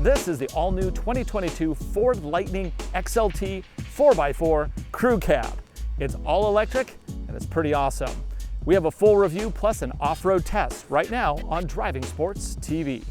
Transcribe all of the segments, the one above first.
This is the all-new 2022 Ford Lightning XLT 4x4 Crew Cab. It's all electric and it's pretty awesome. We have a full review plus an off-road test right now on Driving Sports TV.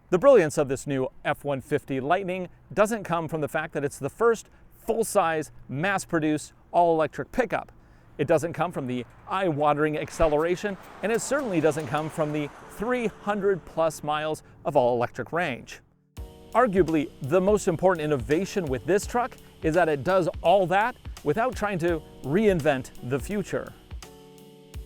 The brilliance of this new F-150 Lightning doesn't come from the fact that it's the first full-size, mass-produced, all-electric pickup. It doesn't come from the eye-watering acceleration, and it certainly doesn't come from the 300-plus miles of all-electric range. Arguably, the most important innovation with this truck is that it does all that without trying to reinvent the future.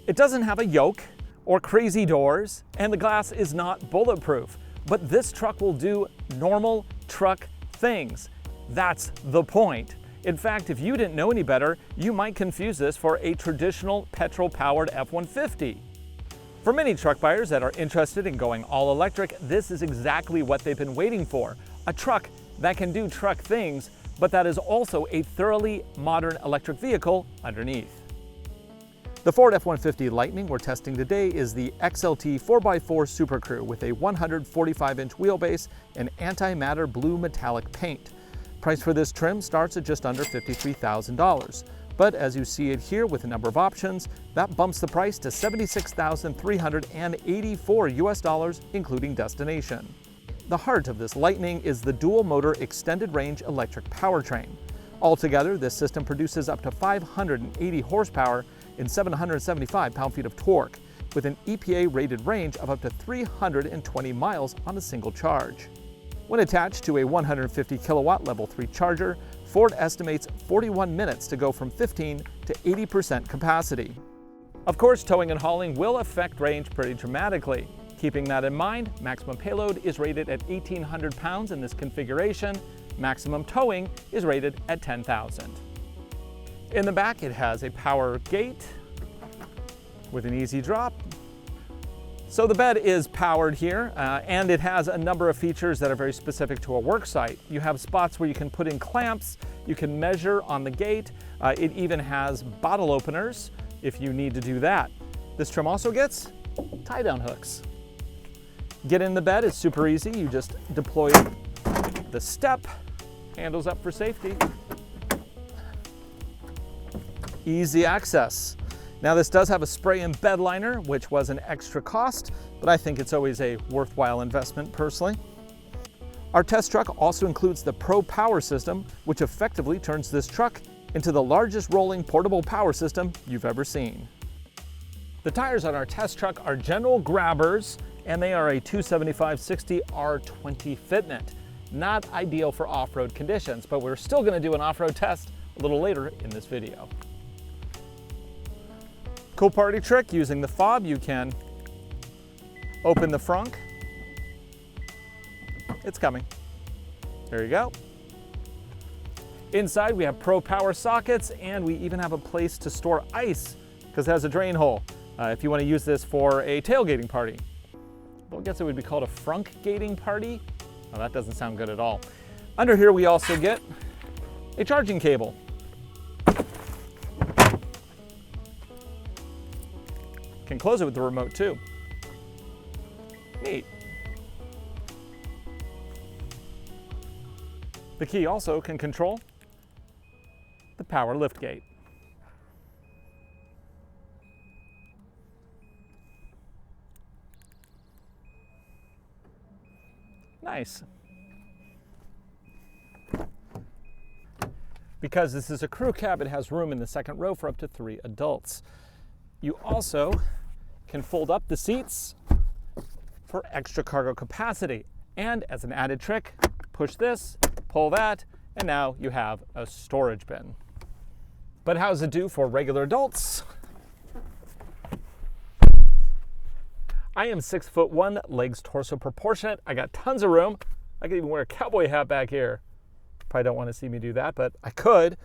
It doesn't have a yoke or crazy doors, and the glass is not bulletproof. But this truck will do normal truck things. That's the point. In fact, if you didn't know any better, you might confuse this for a traditional petrol-powered F-150. For many truck buyers that are interested in going all electric, this is exactly what they've been waiting for. A truck that can do truck things, but that is also a thoroughly modern electric vehicle underneath. The Ford F-150 Lightning we're testing today is the XLT 4x4 Super Crew with a 145-inch wheelbase and antimatter blue metallic paint. Price for this trim starts at just under $53,000. But as you see it here with a number of options, that bumps the price to $76,384 US, including destination. The heart of this Lightning is the dual motor extended range electric powertrain. Altogether, this system produces up to 580 horsepower and 775 pound-feet of torque, with an EPA-rated range of up to 320 miles on a single charge. When attached to a 150 kilowatt Level 3 charger, Ford estimates 41 minutes to go from 15 to 80% capacity. Of course, towing and hauling will affect range pretty dramatically. Keeping that in mind, maximum payload is rated at 1,800 pounds in this configuration. Maximum towing is rated at 10,000. In the back, it has a power gate with an easy drop. So the bed is powered here, and it has a number of features that are very specific to a work site. You have spots where you can put in clamps, you can measure on the gate. It even has bottle openers if you need to do that. This trim also gets tie-down hooks. Get in the bed is super easy. You just deploy the step, handles up for safety. Easy access. Now this does have a spray-in bed liner, which was an extra cost, but I think it's always a worthwhile investment personally. Our test truck also includes the Pro Power System, which effectively turns this truck into the largest rolling portable power system you've ever seen. The tires on our test truck are general grabbers, and they are a 275/60 R20 fitment. Not ideal for off-road conditions, but we're still going to do an off-road test a little later in this video. Cool party trick, using the fob, you can open the frunk. It's coming. There you go. Inside we have Pro Power sockets, and we even have a place to store ice because it has a drain hole if you want to use this for a tailgating party. Well, I guess it would be called a frunk gating party. Oh, that doesn't sound good at all. Under here we also get a charging cable. Can close it with the remote too. Neat. The key also can control the power lift gate. Nice. Because this is a crew cab, it has room in the second row for up to 3 adults. You also can fold up the seats for extra cargo capacity. And as an added trick, push this, pull that, and now you have a storage bin. But how does it do for regular adults? I am 6'1", legs torso proportionate. I got tons of room. I could even wear a cowboy hat back here. Probably don't want to see me do that, but I could.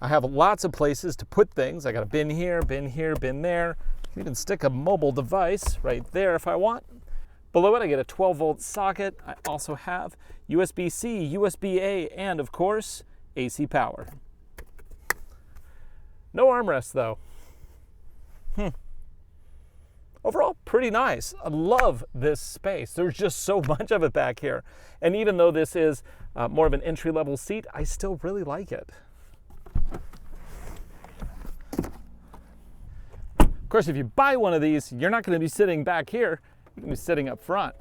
I have lots of places to put things. I got a bin here, bin there. I can even stick a mobile device right there if I want. Below it, I get a 12-volt socket. I also have USB-C, USB-A, and of course, AC power. No armrest though. Overall, pretty nice. I love this space. There's just so much of it back here. And even though this is more of an entry-level seat, I still really like it. Of course, if you buy one of these, you're not going to be sitting back here. You're going to be sitting up front.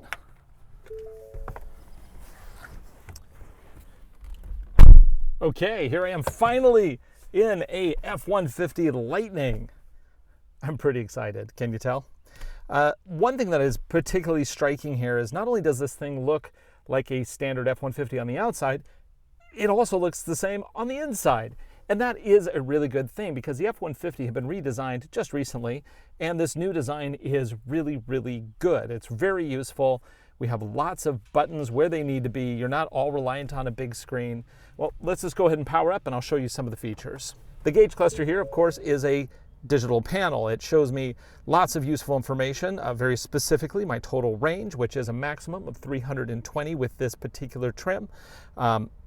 Okay, here I am finally in a F-150 Lightning. I'm pretty excited, can you tell? One thing that is particularly striking here is not only does this thing look like a standard F-150 on the outside, it also looks the same on the inside. And that is a really good thing because the F-150 had been redesigned just recently, and this new design is really, really good. It's very useful. We have lots of buttons where they need to be. You're not all reliant on a big screen. Well, let's just go ahead and power up and I'll show you some of the features. The gauge cluster here, of course, is a digital panel. It shows me lots of useful information, very specifically my total range, which is a maximum of 320 with this particular trim.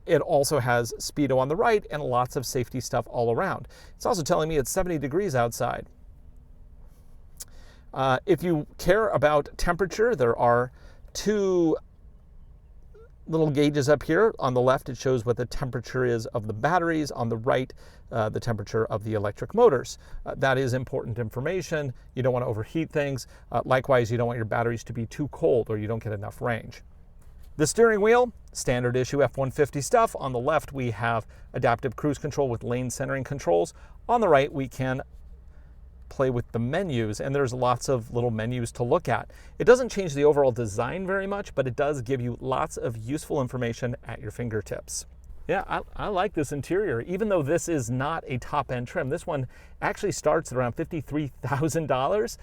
It also has speedo on the right and lots of safety stuff all around. It's also telling me it's 70 degrees outside. If you care about temperature, there are two little gauges up here. On the left, it shows what the temperature is of the batteries. On the right, the temperature of the electric motors. That is important information. You don't want to overheat things. Likewise, you don't want your batteries to be too cold or you don't get enough range. The steering wheel, standard issue F-150 stuff. On the left, we have adaptive cruise control with lane centering controls. On the right, we can play with the menus, and there's lots of little menus to look at. It doesn't change the overall design very much, but it does give you lots of useful information at your fingertips. Yeah, I like this interior, even though this is not a top-end trim. This one actually starts at around $53,000.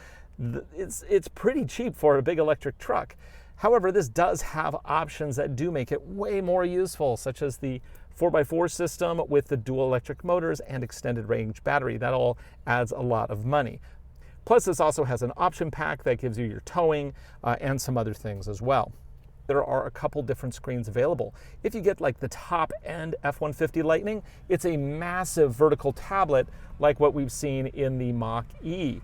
It's pretty cheap for a big electric truck. However, this does have options that do make it way more useful, such as the 4x4 system with the dual electric motors and extended range battery. That all adds a lot of money. Plus, this also has an option pack that gives you your towing and some other things as well. There are a couple different screens available. If you get like the top end F-150 Lightning, it's a massive vertical tablet like what we've seen in the Mach-E.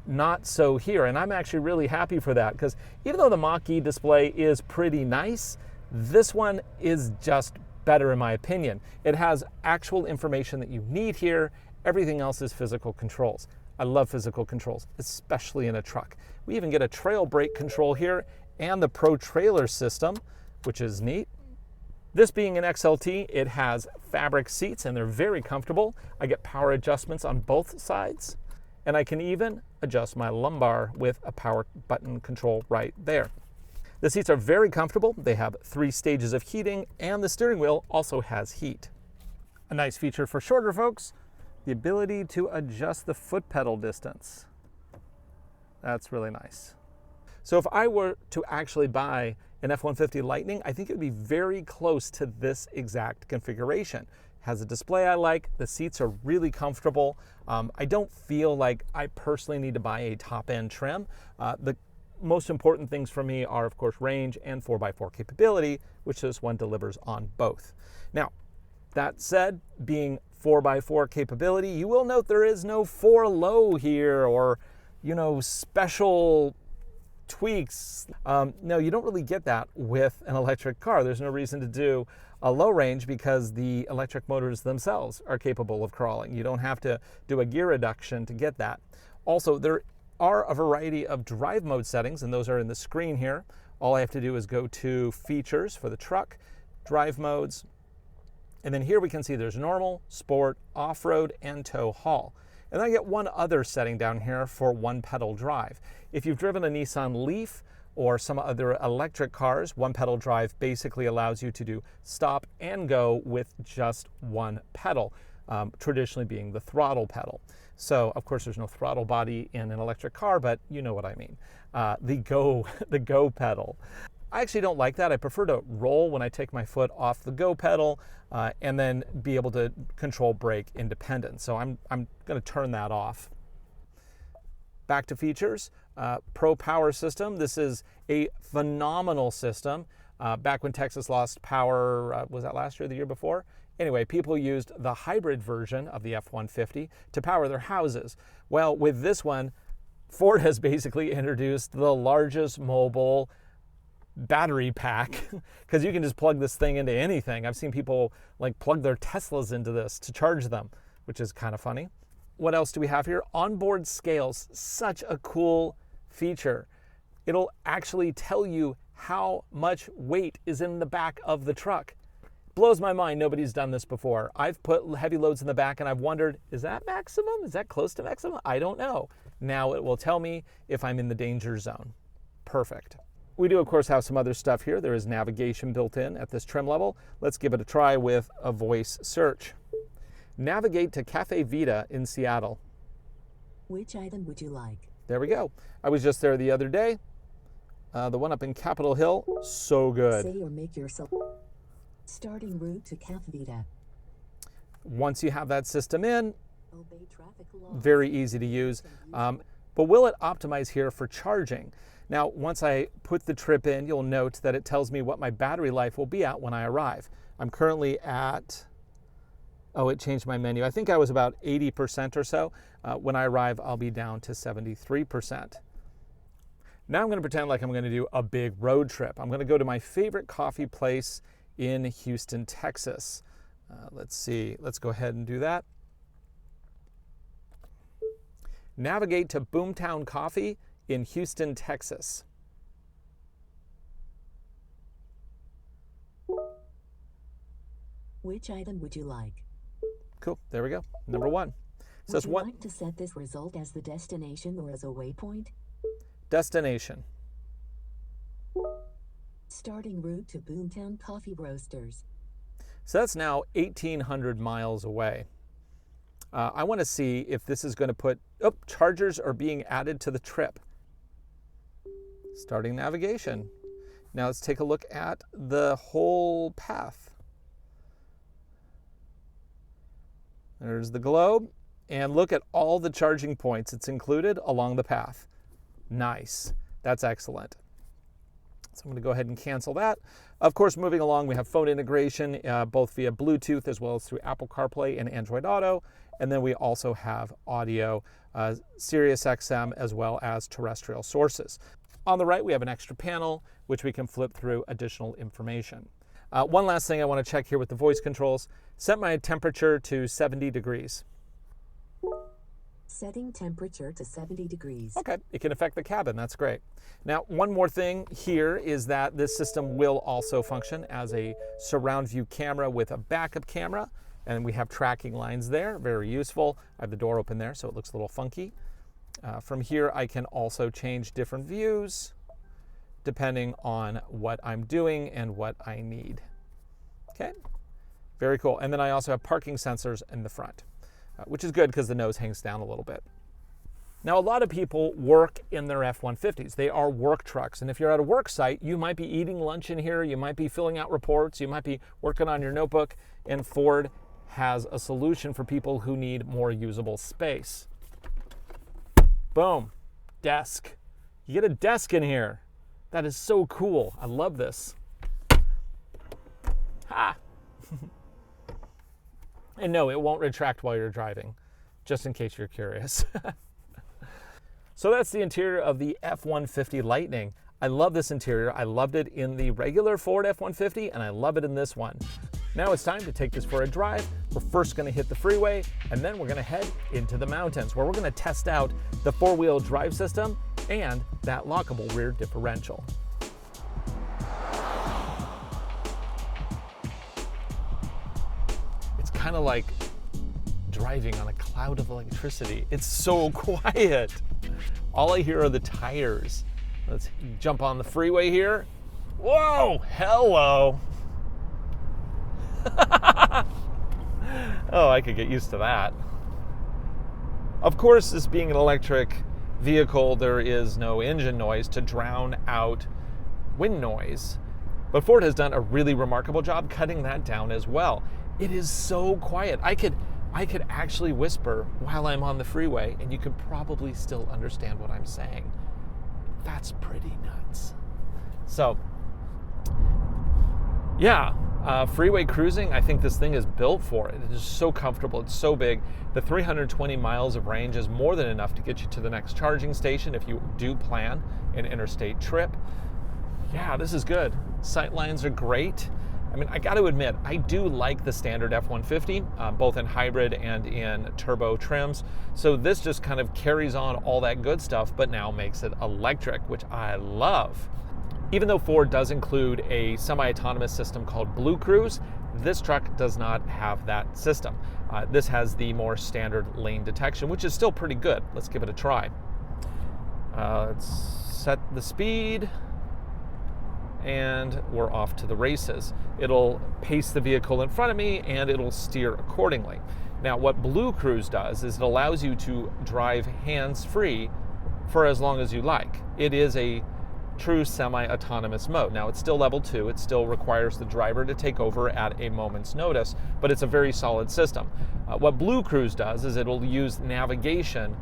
Not so here, and I'm actually really happy for that because even though the Mach-E display is pretty nice, this one is just better in my opinion. It has actual information that you need here. Everything else is physical controls. I love physical controls, especially in a truck. We even get a trail brake control here and the Pro Trailer system, which is neat. This being an XLT, it has fabric seats and they're very comfortable. I get power adjustments on both sides, and I can even adjust my lumbar with a power button control right there. The seats are very comfortable. They have 3 stages of heating, and the steering wheel also has heat. A nice feature for shorter folks, the ability to adjust the foot pedal distance. That's really nice. So if I were to actually buy an F-150 Lightning, I think it would be very close to this exact configuration. Has a display I like, the seats are really comfortable. I don't feel like I personally need to buy a top-end trim. The most important things for me are, of course, range and 4x4 capability, which this one delivers on both. Now, that said, being 4x4 capability, you will note there is no 4-low here or, special tweaks. No, you don't really get that with an electric car. There's no reason to do a low range because the electric motors themselves are capable of crawling. You don't have to do a gear reduction to get that. Also, there are a variety of drive mode settings, and those are in the screen here. All I have to do is go to features for the truck, drive modes, and then here we can see there's normal, sport, off-road, and tow haul. And then I get one other setting down here for one-pedal drive. If you've driven a Nissan Leaf or some other electric cars, one-pedal drive basically allows you to do stop and go with just one pedal, traditionally being the throttle pedal. So, of course, there's no throttle body in an electric car, but you know what I mean. The go pedal. I actually don't like that. I prefer to roll when I take my foot off the go pedal and then be able to control brake independent. So I'm going to turn that off. Back to features, Pro Power system. This is a phenomenal system. Back when Texas lost power, was that last year or the year before? Anyway, people used the hybrid version of the F-150 to power their houses. Well, with this one, Ford has basically introduced the largest mobile battery pack, because you can just plug this thing into anything. I've seen people like plug their Teslas into this to charge them, which is kind of funny. What else do we have here? Onboard scales, such a cool feature. It'll actually tell you how much weight is in the back of the truck. Blows my mind nobody's done this before. I've put heavy loads in the back and I've wondered, is that maximum? Is that close to maximum? I don't know. Now it will tell me if I'm in the danger zone. Perfect. We do, of course, have some other stuff here. There is navigation built in at this trim level. Let's give it a try with a voice search. Navigate to Cafe Vita in Seattle. Which item would you like? There we go. I was just there the other day. The one up in Capitol Hill, so good. Say or make yourself. Starting route to Cafe Vita. Once you have that system in, Obey traffic laws. very easy to use. But will it optimize here for charging? Now, once I put the trip in, you'll note that it tells me what my battery life will be at when I arrive. I'm currently at, oh, it changed my menu. I think I was about 80% or so. When I arrive, I'll be down to 73%. Now I'm going to pretend like I'm going to do a big road trip. I'm going to go to my favorite coffee place in Houston, Texas. Let's see. Let's go ahead and do that. Navigate to Boomtown Coffee in Houston, Texas. Which item would you like? Cool. There we go. Number one. Would you like to set this result as the destination or as a waypoint? Destination. Starting route to Boomtown Coffee Roasters. So that's now 1,800 miles away. I want to see if this is going to put, oh, chargers are being added to the trip. Starting navigation. Now let's take a look at the whole path. There's the globe, and look at all the charging points it's included along the path. Nice. That's excellent. So I'm going to go ahead and cancel that. Of course, moving along, we have phone integration, both via Bluetooth as well as through Apple CarPlay and Android Auto. And then we also have audio, Sirius XM, as well as terrestrial sources. On the right, we have an extra panel, which we can flip through additional information. One last thing I want to check here with the voice controls. Set my temperature to 70 degrees. Setting temperature to 70 degrees. Okay, it can affect the cabin, that's great. Now, one more thing here is that this system will also function as a surround view camera with a backup camera, and we have tracking lines there, very useful. I have the door open there, so it looks a little funky. From here, I can also change different views depending on what I'm doing and what I need. Okay, very cool. And then I also have parking sensors in the front, which is good because the nose hangs down a little bit. Now, a lot of people work in their F-150s. They are work trucks. And if you're at a work site, you might be eating lunch in here, you might be filling out reports, you might be working on your notebook, and Ford has a solution for people who need more usable space. Boom, desk. You get a desk in here. That is so cool. I love this. Ha! And no, it won't retract while you're driving, just in case you're curious. So that's the interior of the F-150 Lightning. I love this interior. I loved it in the regular Ford F-150, and I love it in this one. Now it's time to take this for a drive. We're first going to hit the freeway, and then we're going to head into the mountains, where we're going to test out the four-wheel drive system and that lockable rear differential. It's kind of like driving on a cloud of electricity. It's so quiet. All I hear are the tires. Let's jump on the freeway here. Whoa, hello. Oh, I could get used to that. Of course, this being an electric vehicle, there is no engine noise to drown out wind noise. But Ford has done a really remarkable job cutting that down as well. It is so quiet. I could I could actually whisper while I'm on the freeway, and you could probably still understand what I'm saying. That's pretty nuts. So, yeah, freeway cruising, I think this thing is built for it. It is so comfortable. It's so big. The 320 miles of range is more than enough to get you to the next charging station if you do plan an interstate trip. Yeah, this is good. Sight lines are great. I mean, I got to admit, I do like the standard F-150, both in hybrid and in turbo trims. So this just kind of carries on all that good stuff, but now makes it electric, which I love. Even though Ford does include a semi-autonomous system called Blue Cruise, this truck does not have that system. This has the more standard lane detection, which is still pretty good. Let's give it a try. Let's set the speed, and we're off to the races. It'll pace the vehicle in front of me, and it'll steer accordingly. Now, what Blue Cruise does is it allows you to drive hands-free for as long as you like. It is a true semi-autonomous mode. Now, it's still level 2. It still requires the driver to take over at a moment's notice, but it's a very solid system. What Blue Cruise does is it'll use navigation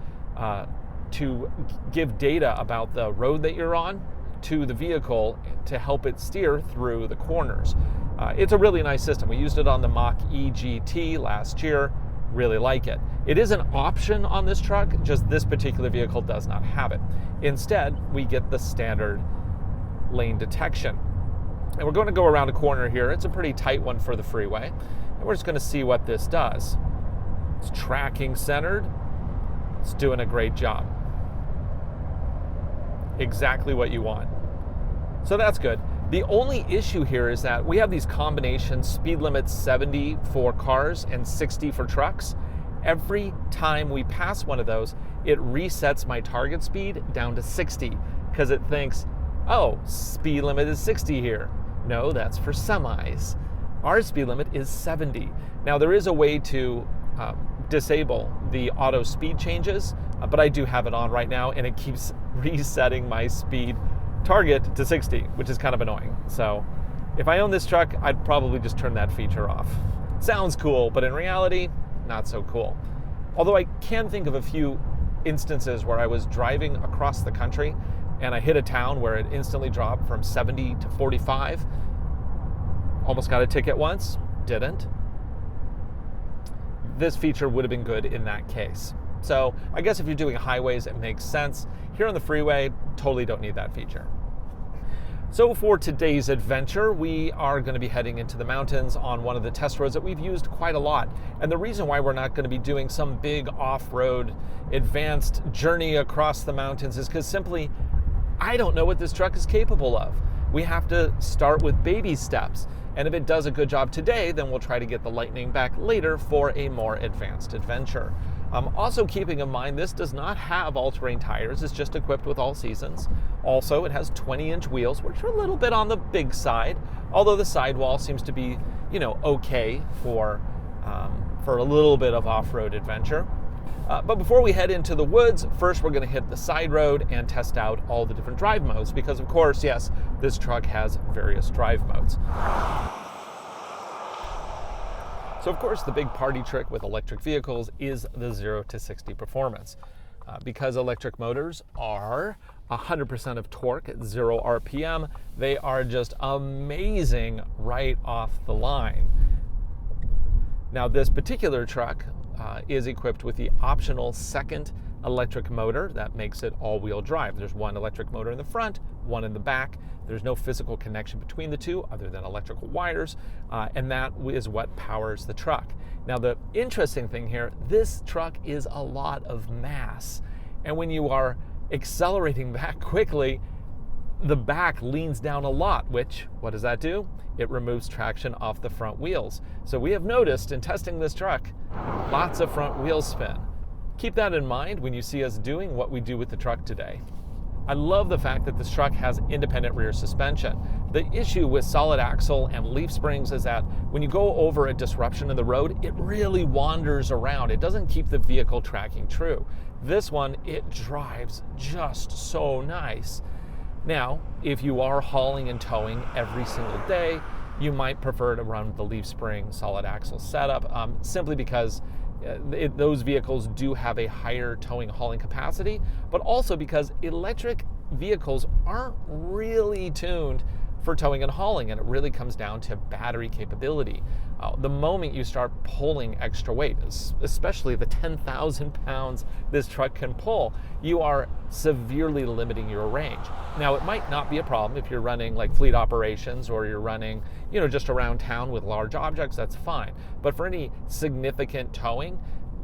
to give data about the road that you're on to the vehicle to help it steer through the corners. It's a really nice system. We used it on the Mach-E GT last year. Really like it. It is an option on this truck, just this particular vehicle does not have it. Instead, we get the standard lane detection. And we're going to go around a corner here. It's a pretty tight one for the freeway. And we're just going to see what this does. It's tracking centered. It's doing a great job. Exactly what you want. So that's good. The only issue here is that we have these combinations, speed limits 70 for cars and 60 for trucks. Every time we pass one of those, it resets my target speed down to 60 because it thinks, oh, speed limit is 60 here. No, that's for semis. Our speed limit is 70. Now, there is a way to disable the auto speed changes, but I do have it on right now, and it keeps resetting my speed target to 60, which is kind of annoying. So if I own this truck, I'd probably just turn that feature off. Sounds cool, but in reality, not so cool. Although I can think of a few instances where I was driving across the country and I hit a town where it instantly dropped from 70 to 45. Almost got a ticket once, didn't. This feature would have been good in that case. So I guess if you're doing highways, it makes sense. Here on the freeway, totally don't need that feature. So for today's adventure, we are going to be heading into the mountains on one of the test roads that we've used quite a lot. And the reason why we're not going to be doing some big off-road advanced journey across the mountains is because simply, I don't know what this truck is capable of. We have to start with baby steps. And if it does a good job today, then we'll try to get the Lightning back later for a more advanced adventure. Also keeping in mind, this does not have all-terrain tires. It's just equipped with all seasons. Also, it has 20-inch wheels, which are a little bit on the big side, although the sidewall seems to be, okay for a little bit of off-road adventure. But before we head into the woods, first we're going to hit the side road and test out all the different drive modes because, of course, yes, this truck has various drive modes. So, of course, the big party trick with electric vehicles is the 0 to 60 performance. Because electric motors are 100% of torque at 0 RPM, they are just amazing right off the line. Now, this particular truck is equipped with the optional second electric motor that makes it all-wheel drive. There's one electric motor in the front, one in the back. There's no physical connection between the two other than electrical wires, and that is what powers the truck. Now, the interesting thing here, this truck is a lot of mass, and when you are accelerating back quickly, the back leans down a lot, which, what does that do? It removes traction off the front wheels. So we have noticed in testing this truck, lots of front wheel spin. Keep that in mind when you see us doing what we do with the truck today. I love the fact that this truck has independent rear suspension. The issue with solid axle and leaf springs is that when you go over a disruption in the road, it really wanders around. It doesn't keep the vehicle tracking true. This one, it drives just so nice. Now, if you are hauling and towing every single day, you might prefer to run the leaf spring solid axle setup simply because those vehicles do have a higher towing hauling capacity, but also because electric vehicles aren't really tuned for towing and hauling, and it really comes down to battery capability. The moment you start pulling extra weight, especially the 10,000 pounds this truck can pull, you are severely limiting your range. Now, it might not be a problem if you're running like fleet operations or you're running, just around town with large objects, that's fine. But for any significant towing,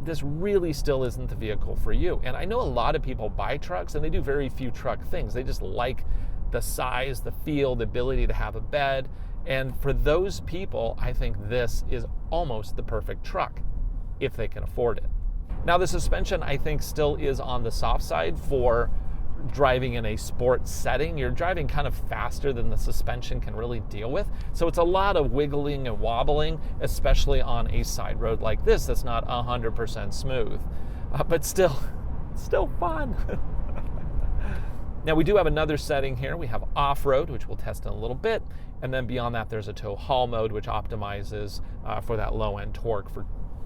this really still isn't the vehicle for you. And I know a lot of people buy trucks and they do very few truck things. They just like the size, the feel, the ability to have a bed. And for those people, I think this is almost the perfect truck if they can afford it. Now, the suspension, I think, still is on the soft side for driving in a sports setting. You're driving kind of faster than the suspension can really deal with. So it's a lot of wiggling and wobbling, especially on a side road like this that's not 100% smooth, but still fun. Now, we do have another setting here. We have off-road, which we'll test in a little bit. And then beyond that, there's a tow haul mode, which optimizes for that low-end torque for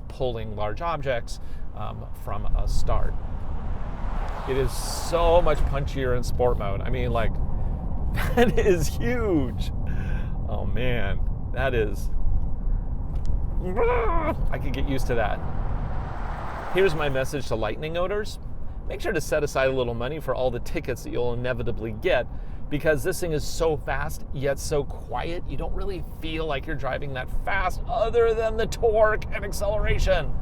pulling large objects from a start. It is so much punchier in sport mode. I mean, like, that is huge. Oh man, that is, I could get used to that. Here's my message to lightning owners. Make sure to set aside a little money for all the tickets that you'll inevitably get, because this thing is so fast yet so quiet, you don't really feel like you're driving that fast other than the torque and acceleration.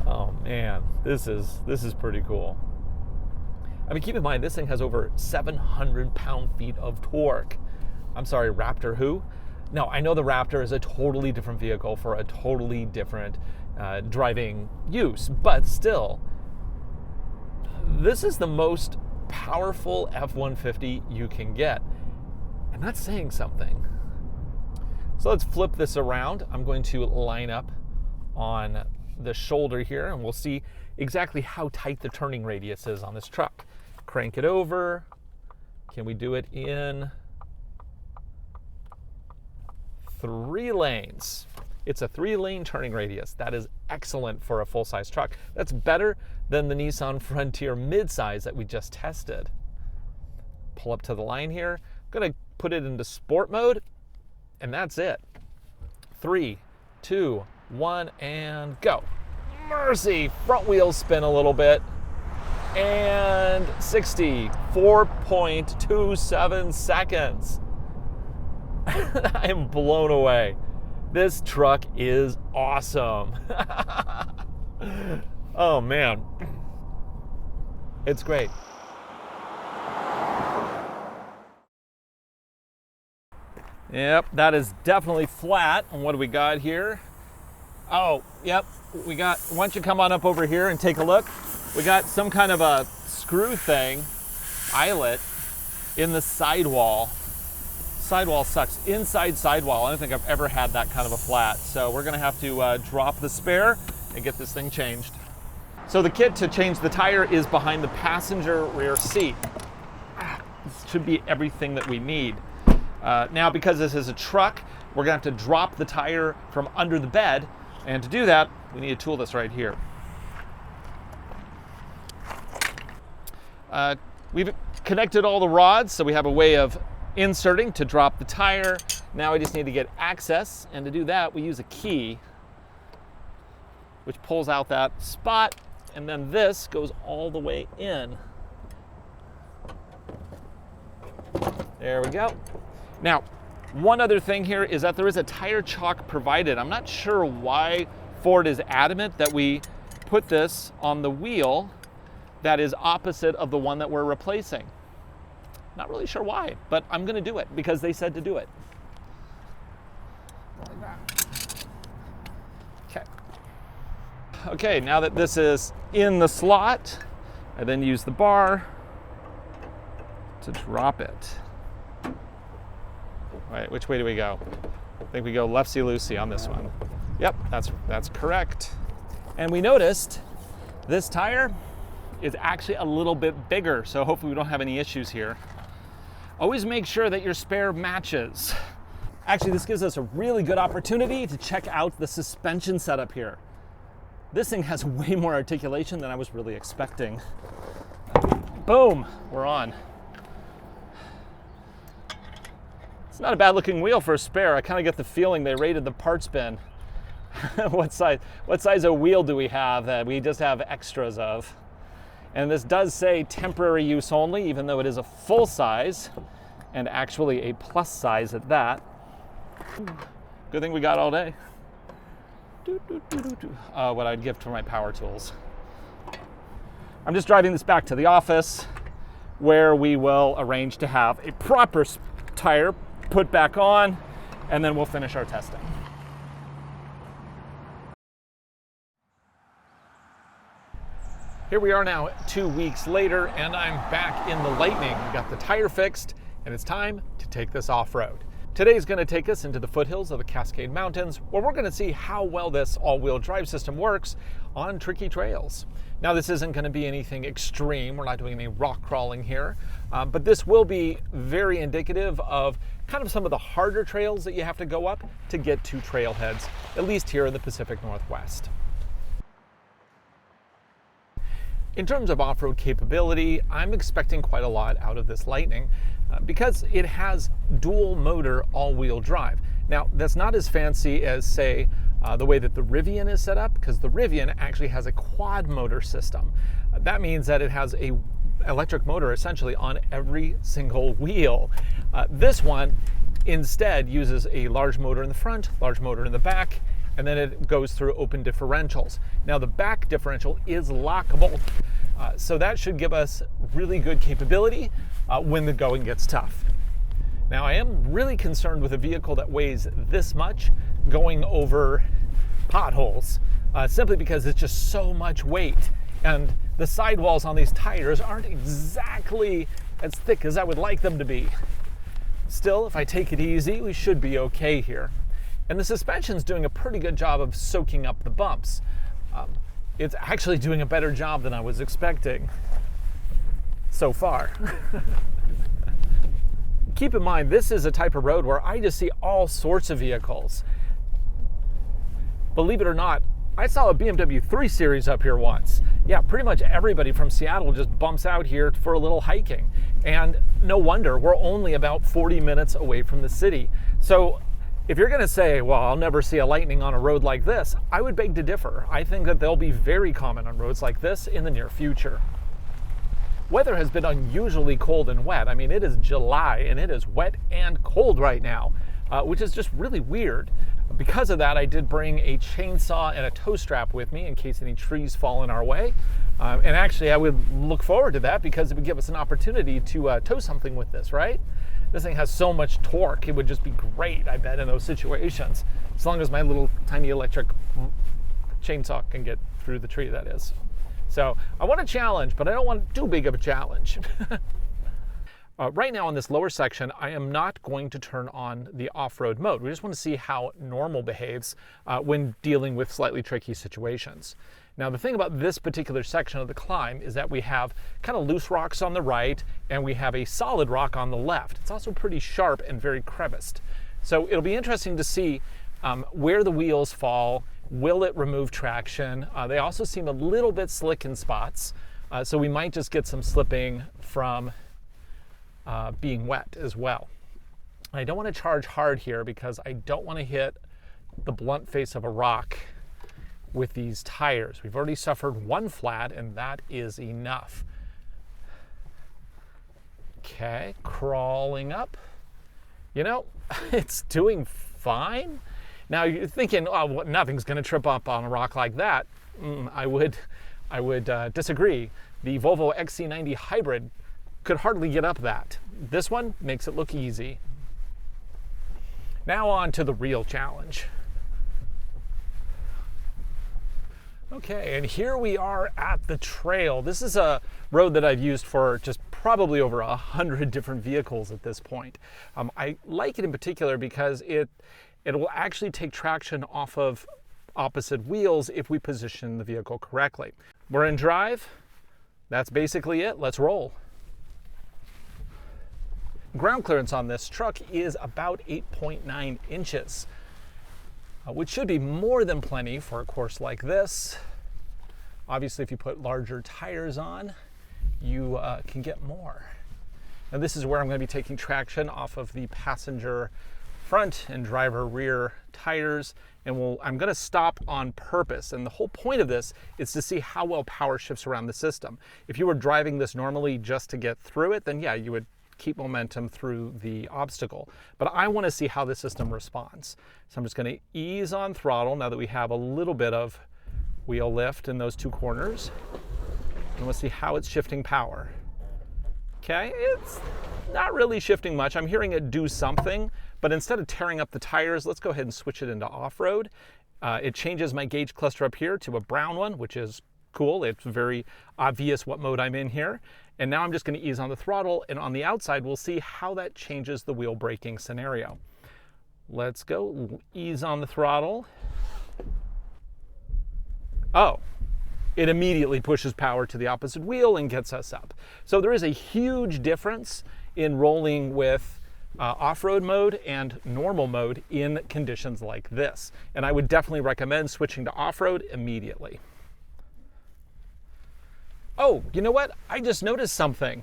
Oh man, this is pretty cool. I mean, keep in mind, this thing has over 700 pound-feet of torque. I'm sorry, Raptor who? No, I know the Raptor is a totally different vehicle for a totally different driving use, but still, this is the most powerful F-150 you can get. And that's saying something. So let's flip this around. I'm going to line up on the shoulder here, and we'll see exactly how tight the turning radius is on this truck. Crank it over. Can we do it in 3 lanes? It's a 3-lane turning radius. That is excellent for a full-size truck. That's better than the Nissan Frontier midsize that we just tested. Pull up to the line here. I'm gonna put it into sport mode, and that's it. 3, 2, 1, and go. Mercy, front wheels spin a little bit. And 60, 4.27 seconds. I am blown away. This truck is awesome. Oh man, it's great. Yep, that is definitely flat. And what do we got here? Oh, yep, we got, why don't you come on up over here and take a look? We got some kind of a screw thing, eyelet, in the sidewall. Sidewall sucks. Inside sidewall, I don't think I've ever had that kind of a flat. So we're gonna have to drop the spare and get this thing changed. So the kit to change the tire is behind the passenger rear seat. This should be everything that we need. Now, because this is a truck, we're gonna have to drop the tire from under the bed. And to do that, we need a tool that's right here. We've connected all the rods, so we have a way of inserting to drop the tire. Now I just need to get access, and to do that we use a key which pulls out that spot, and then this goes all the way in. There we go. Now, one other thing here is that there is a tire chalk provided. I'm not sure why Ford is adamant that we put this on the wheel that is opposite of the one that we're replacing. Not really sure why, but I'm gonna do it because they said to do it. Okay, now that this is in the slot, I then use the bar to drop it. Wait, which way do we go? I think we go leftsy-loosey on this one. Yep, that's correct. And we noticed this tire is actually a little bit bigger, so hopefully we don't have any issues here. Always make sure that your spare matches. Actually, this gives us a really good opportunity to check out the suspension setup here. This thing has way more articulation than I was really expecting. Boom, we're on. It's not a bad looking wheel for a spare. I kind of get the feeling they rated the parts bin. What size of wheel do we have that we just have extras of? And this does say temporary use only, even though it is a full size and actually a plus size at that. Good thing we got all day. What I'd give for my power tools. I'm just driving this back to the office where we will arrange to have a proper tire put back on, and then we'll finish our testing. Here we are now 2 weeks later, and I'm back in the Lightning. We got the tire fixed, and it's time to take this off-road. Today's going to take us into the foothills of the Cascade Mountains, where we're going to see how well this all-wheel drive system works on tricky trails. Now, this isn't going to be anything extreme. We're not doing any rock crawling here, but this will be very indicative of kind of some of the harder trails that you have to go up to get to trailheads, at least here in the Pacific Northwest. In terms of off-road capability, I'm expecting quite a lot out of this Lightning because it has dual motor all-wheel drive. Now, that's not as fancy as, say, the way that the Rivian is set up, because the Rivian actually has a quad motor system. That means that it has a electric motor essentially on every single wheel. This one instead uses a large motor in the front, large motor in the back, and then it goes through open differentials. Now, the back differential is lockable, so that should give us really good capability when the going gets tough. Now, I am really concerned with a vehicle that weighs this much going over potholes, simply because it's just so much weight, and the sidewalls on these tires aren't exactly as thick as I would like them to be. Still, if I take it easy, we should be okay here. And the suspension's doing a pretty good job of soaking up the bumps. It's actually doing a better job than I was expecting so far. Keep in mind, this is a type of road where I just see all sorts of vehicles. Believe it or not, I saw a BMW 3 Series up here once. Yeah, pretty much everybody from Seattle just bumps out here for a little hiking. And no wonder, we're only about 40 minutes away from the city. So if you're going to say, well, I'll never see a Lightning on a road like this, I would beg to differ. I think that they'll be very common on roads like this in the near future. Weather has been unusually cold and wet. I mean, it is July and it is wet and cold right now, which is just really weird. Because of that, I did bring a chainsaw and a tow strap with me in case any trees fall in our way. And actually, I would look forward to that because it would give us an opportunity to tow something with this, right? This thing has so much torque, it would just be great, I bet, in those situations. As long as my little tiny electric chainsaw can get through the tree, that is. So I want a challenge, but I don't want too big of a challenge. Right now on this lower section, I am not going to turn on the off-road mode. We just want to see how normal behaves when dealing with slightly tricky situations. Now, the thing about this particular section of the climb is that we have kind of loose rocks on the right and we have a solid rock on the left. It's also pretty sharp and very creviced. So it'll be interesting to see where the wheels fall. Will it remove traction? They also seem a little bit slick in spots, so we might just get some slipping from being wet as well. I don't want to charge hard here because I don't want to hit the blunt face of a rock with these tires. We've already suffered one flat and that is enough. Okay, crawling up. You know, it's doing fine. Now you're thinking, oh, nothing's going to trip up on a rock like that. I would disagree. The Volvo XC90 Hybrid could hardly get up that. This one makes it look easy. Now on to the real challenge. Okay, and here we are at the trail. This is a road that I've used for just probably over 100 different vehicles at this point. I like it in particular because it will actually take traction off of opposite wheels if we position the vehicle correctly. We're in drive. That's basically it. Let's roll. ground clearance on this truck is about 8.9 inches, which should be more than plenty for a course like this. Obviously, if you put larger tires on, you can get more. Now this is where I'm going to be taking traction off of the passenger front and driver rear tires, and I'm going to stop on purpose. And the whole point of this is to see how well power shifts around the system. If you were driving this normally just to get through it, then yeah, you would keep momentum through the obstacle. But I want to see how the system responds. So I'm just going to ease on throttle now that we have a little bit of wheel lift in those two corners. And we'll see how it's shifting power. Okay, it's not really shifting much. I'm hearing it do something, but instead of tearing up the tires, let's go ahead and switch it into off-road. It changes my gauge cluster up here to a brown one, which is cool. It's very obvious what mode I'm in here. And now I'm just going to ease on the throttle, and on the outside, we'll see how that changes the wheel braking scenario. Let's go ease on the throttle. Oh, it immediately pushes power to the opposite wheel and gets us up. So there is a huge difference in rolling with off-road mode and normal mode in conditions like this. And I would definitely recommend switching to off-road immediately. Oh, you know what? I just noticed something.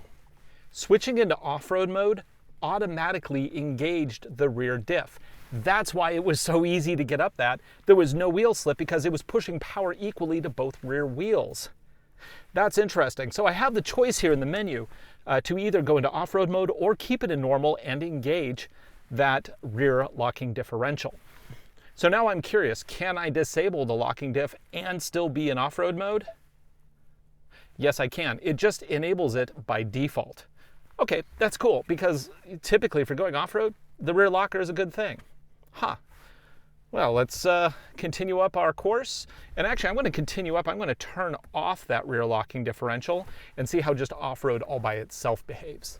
Switching into off-road mode automatically engaged the rear diff. That's why it was so easy to get up that. There was no wheel slip because it was pushing power equally to both rear wheels. That's interesting. So I have the choice here in the menu to either go into off-road mode or keep it in normal and engage that rear locking differential. So now I'm curious, can I disable the locking diff and still be in off-road mode? Yes, I can. It just enables it by default. Okay, that's cool, because typically if you're going off-road, the rear locker is a good thing. Huh. Well, let's continue up our course. And actually, I'm going to continue up. I'm going to turn off that rear locking differential and see how just off-road all by itself behaves.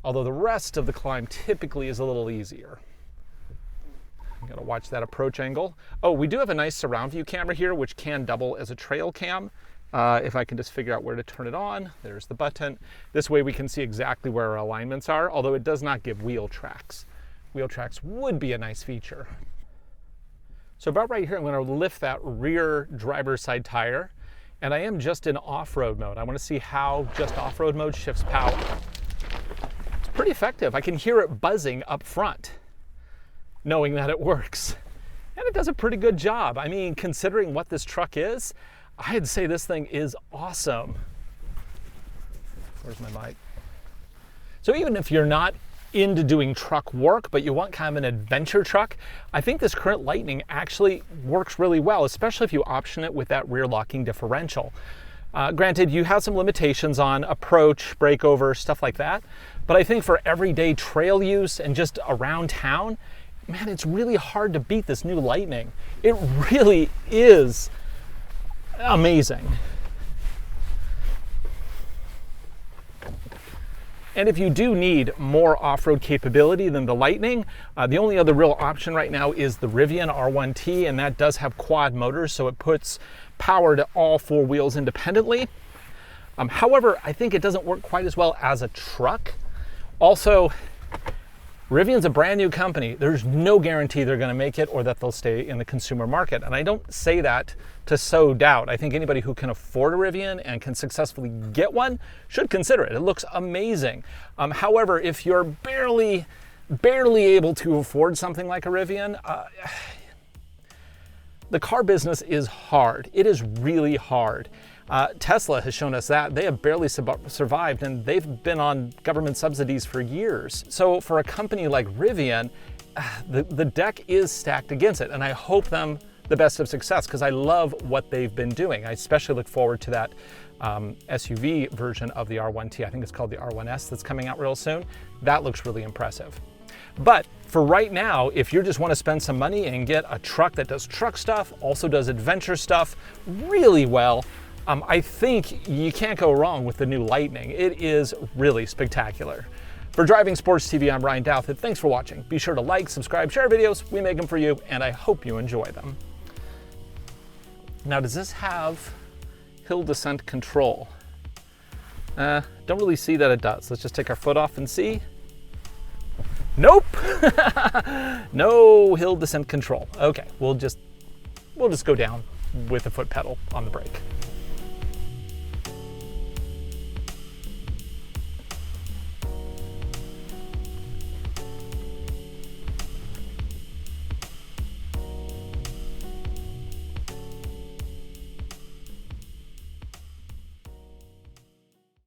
Although the rest of the climb typically is a little easier. I'm going to watch that approach angle. Oh, we do have a nice surround view camera here, which can double as a trail cam. If I can just figure out where to turn it on, there's the button. This way we can see exactly where our alignments are, although it does not give wheel tracks. Wheel tracks would be a nice feature. So about right here, I'm going to lift that rear driver's side tire, and I am just in off-road mode. I want to see how just off-road mode shifts power. It's pretty effective. I can hear it buzzing up front, knowing that it works. And it does a pretty good job. I mean, considering what this truck is, I'd say this thing is awesome. Where's my mic? So even if you're not into doing truck work, but you want kind of an adventure truck, I think this current Lightning actually works really well, especially if you option it with that rear locking differential. Granted, you have some limitations on approach, breakover, stuff like that, but I think for everyday trail use and just around town, man, it's really hard to beat this new Lightning. It really is amazing. And if you do need more off-road capability than the Lightning, the only other real option right now is the Rivian R1T, and that does have quad motors, so it puts power to all four wheels independently. However, I think it doesn't work quite as well as a truck. Also, Rivian's a brand new company. There's no guarantee they're going to make it or that they'll stay in the consumer market. And I don't say that to sow doubt. I think anybody who can afford a Rivian and can successfully get one should consider it. It looks amazing. However, if you're barely able to afford something like a Rivian, the car business is hard. It is really hard. Tesla has shown us that. They have barely survived, and they've been on government subsidies for years. So for a company like Rivian, the deck is stacked against it, and I hope them the best of success because I love what they've been doing. I especially look forward to that SUV version of the R1T. I think it's called the R1S that's coming out real soon. That looks really impressive. But for right now, if you just want to spend some money and get a truck that does truck stuff, also does adventure stuff really well, I think you can't go wrong with the new Lightning. It is really spectacular. For Driving Sports TV, I'm Ryan Douthit. Thanks for watching. Be sure to like, subscribe, share videos. We make them for you, and I hope you enjoy them. Now, does this have hill descent control? Don't really see that it does. Let's just take our foot off and see. Nope. No hill descent control. Okay, we'll just go down with the foot pedal on the brake.